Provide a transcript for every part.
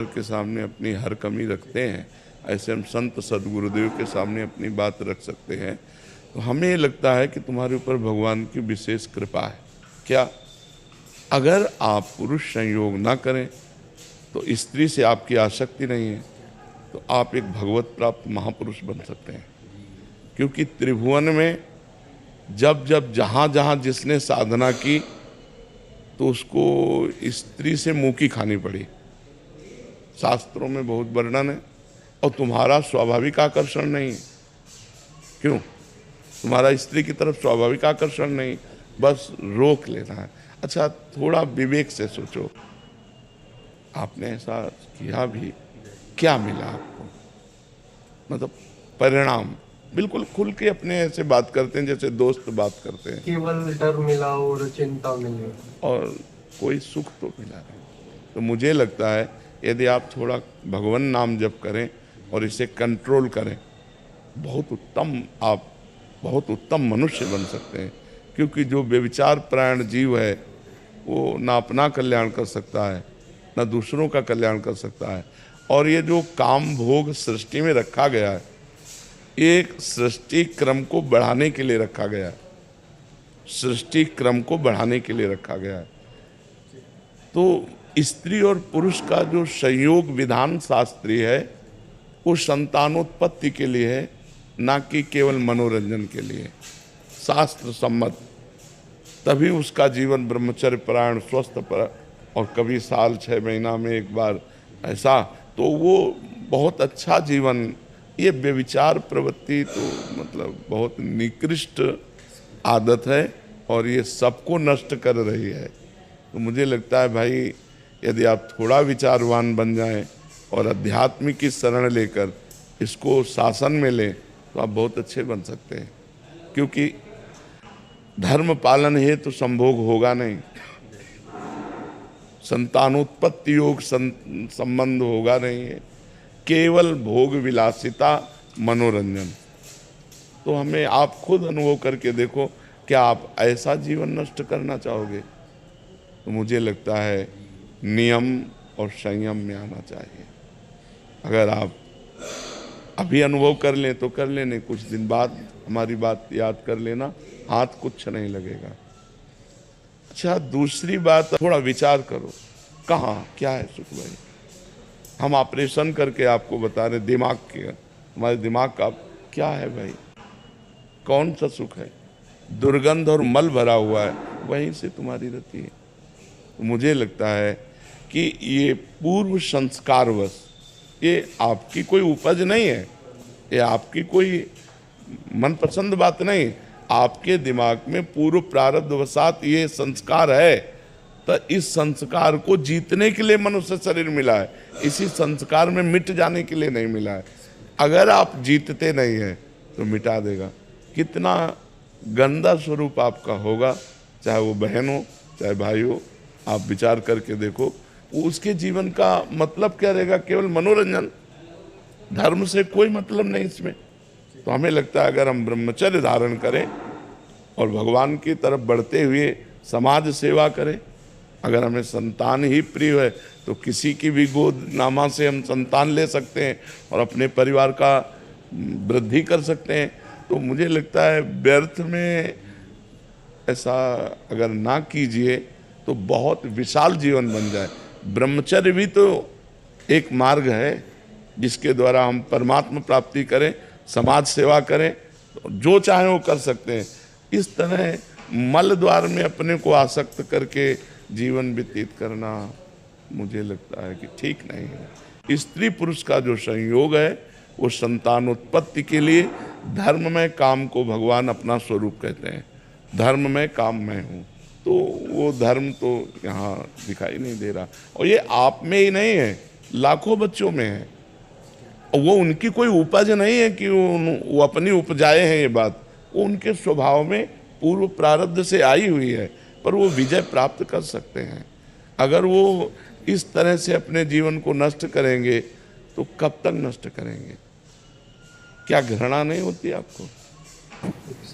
के सामने अपनी हर कमी रखते हैं, ऐसे हम संत सदगुरुदेव के सामने अपनी बात रख सकते हैं। तो हमें लगता है कि तुम्हारे ऊपर भगवान की विशेष कृपा है। क्या? अगर आप पुरुष संयोग ना करें तो स्त्री से आपकी आसक्ति नहीं है तो आप एक भगवत प्राप्त महापुरुष बन सकते हैं। क्योंकि त्रिभुवन में जब जब जहाँ जहाँ जिसने साधना की तो उसको स्त्री से मुँह की खानी पड़ी। शास्त्रों में बहुत वर्णन है। और तुम्हारा स्वाभाविक आकर्षण नहीं है। क्यों? तुम्हारा स्त्री की तरफ स्वाभाविक आकर्षण नहीं, बस रोक लेना है। अच्छा, थोड़ा विवेक से सोचो, आपने ऐसा किया भी, क्या मिला आपको? मतलब परिणाम बिल्कुल खुल के अपने ऐसे बात करते हैं जैसे दोस्त बात करते हैं। केवल डर मिला और चिंता मिली और कोई सुख तो मिला नहीं। तो मुझे लगता है यदि आप थोड़ा भगवान नाम जप करें और इसे कंट्रोल करें, आप बहुत उत्तम मनुष्य बन सकते हैं। क्योंकि जो व्यभिचार प्राण जीव है वो ना अपना कल्याण कर सकता है ना दूसरों का कल्याण कर सकता है। और ये जो काम भोग सृष्टि में रखा गया है, एक सृष्टि क्रम को बढ़ाने के लिए रखा गया है। सृष्टि क्रम को बढ़ाने के लिए रखा गया है। तो स्त्री और पुरुष का जो संयोग विधान शास्त्रीय है वो संतानोत्पत्ति के लिए है, ना कि केवल मनोरंजन के लिए। शास्त्र सम्मत, तभी उसका जीवन ब्रह्मचर्य परायण स्वस्थ पर, और कभी साल 6 महीना में एक बार ऐसा, तो वो बहुत अच्छा जीवन। ये व्यभिचार प्रवृत्ति तो मतलब बहुत निकृष्ट आदत है और ये सबको नष्ट कर रही है। तो मुझे लगता है भाई, यदि आप थोड़ा विचारवान बन जाएं और अध्यात्म की शरण लेकर इसको शासन में लें तो आप बहुत अच्छे बन सकते हैं। क्योंकि धर्म पालन है तो संभोग होगा नहीं, संतानोत्पत्ति योग संबंध होगा नहीं है, केवल भोग विलासिता मनोरंजन। तो हमें आप खुद अनुभव करके देखो, क्या आप ऐसा जीवन नष्ट करना चाहोगे? तो मुझे लगता है नियम और संयम में आना चाहिए। अगर आप अभी अनुभव कर लें तो कर लेने, कुछ दिन बाद हमारी बात याद कर लेना, हाथ कुछ नहीं लगेगा। अच्छा, दूसरी बात, थोड़ा विचार करो, कहाँ क्या है सुख भाई? हम ऑपरेशन करके आपको बता रहे दिमाग के, हमारे दिमाग का क्या है भाई? कौन सा सुख है? दुर्गंध और मल भरा हुआ है, वहीं से तुम्हारी रति है। तो मुझे लगता है कि ये पूर्व संस्कारवश, ये आपकी कोई उपज नहीं है, ये आपकी कोई मनपसंद बात नहीं, आपके दिमाग में पूर्व प्रारब्धवशात ये संस्कार है। तो इस संस्कार को जीतने के लिए मनुष्य शरीर मिला है, इसी संस्कार में मिट जाने के लिए नहीं मिला है। अगर आप जीतते नहीं हैं तो मिटा देगा। कितना गंदा स्वरूप आपका होगा, चाहे वो बहन हो चाहे भाई हो, आप विचार करके देखो। उसके जीवन का मतलब क्या रहेगा? केवल मनोरंजन, धर्म से कोई मतलब नहीं इसमें। तो हमें लगता है अगर हम ब्रह्मचर्य धारण करें और भगवान की तरफ बढ़ते हुए समाज सेवा करें, अगर हमें संतान ही प्रिय है तो किसी की भी गोद नामा से हम संतान ले सकते हैं और अपने परिवार का वृद्धि कर सकते हैं। तो मुझे लगता है व्यर्थ में ऐसा अगर ना कीजिए तो बहुत विशाल जीवन बन जाए। ब्रह्मचर्य भी तो एक मार्ग है जिसके द्वारा हम परमात्मा प्राप्ति करें, समाज सेवा करें, तो जो चाहे वो कर सकते हैं। इस तरह मल द्वार में अपने को आसक्त करके जीवन व्यतीत करना मुझे लगता है कि ठीक नहीं है। स्त्री पुरुष का जो संयोग है वो संतानोत्पत्ति के लिए, धर्म में काम को भगवान अपना स्वरूप कहते हैं। धर्म में काम मैं हूँ, तो वो धर्म तो यहाँ दिखाई नहीं दे रहा। और ये आप में ही नहीं है, लाखों बच्चों में है। और वो उनकी कोई उपज नहीं है कि वो अपनी उपजाए हैं, ये बात वो उनके स्वभाव में पूर्व प्रारब्ध से आई हुई है। पर वो विजय प्राप्त कर सकते हैं। अगर वो इस तरह से अपने जीवन को नष्ट करेंगे तो कब तक नष्ट करेंगे? क्या घृणा नहीं होती आपको?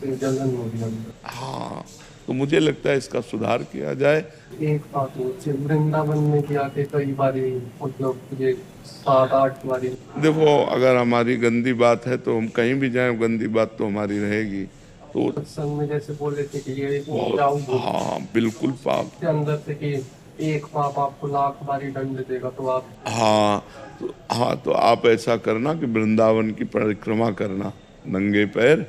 जलन होगी। हाँ, तो मुझे लगता है इसका सुधार किया जाए। एक बात मुझसे वृंदावन में भी आके कई बारी मतलब ये 7-8 बारी देखो, अगर हमारी गंदी बात है तो हम कहीं भी जाएं, गंदी बात तो हमारी रहेगी। तो सत्संग में जैसे बोले थे कि ये जाओ हाँ, बिल्कुल पाप। के अंदर से कि एक पाप आपको लाख बारी दंड देगा, तो आप हाँ, तो आप ऐसा करना कि वृंदावन की परिक्रमा करना नंगे पैर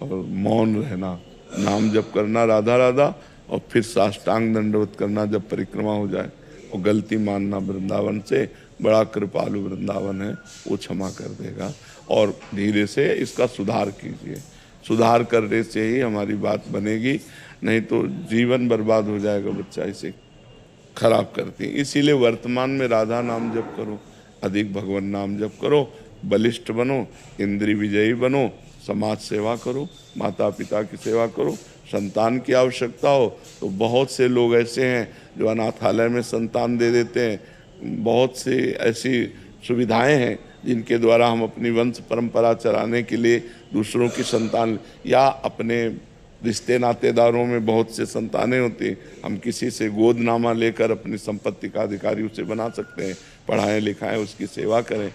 और मौन रहना, नाम जप करना राधा राधा, और फिर साष्टांग दंडवत करना जब परिक्रमा हो जाए, और गलती मानना वृंदावन से। बड़ा कृपालु वृंदावन है, वो क्षमा कर देगा। और धीरे से इसका सुधार कीजिए, सुधार करने से ही हमारी बात बनेगी, नहीं तो जीवन बर्बाद हो जाएगा। बच्चा इसे खराब करती है। इसीलिए वर्तमान में राधा नाम जप करो, अधिक भगवान नाम जप करो, बलिष्ठ बनो, इंद्रिय विजयी बनो, समाज सेवा करो, माता पिता की सेवा करो। संतान की आवश्यकता हो तो बहुत से लोग ऐसे हैं जो अनाथालय में संतान दे देते हैं। बहुत सी ऐसी सुविधाएं हैं जिनके द्वारा हम अपनी वंश परंपरा चलाने के लिए दूसरों की संतान, या अपने रिश्ते नातेदारों में बहुत से संतानें होती हैं, हम किसी से गोदनामा लेकर अपनी संपत्ति का अधिकारी उसे बना सकते हैं। पढ़ाएं लिखाएं, उसकी सेवा करें।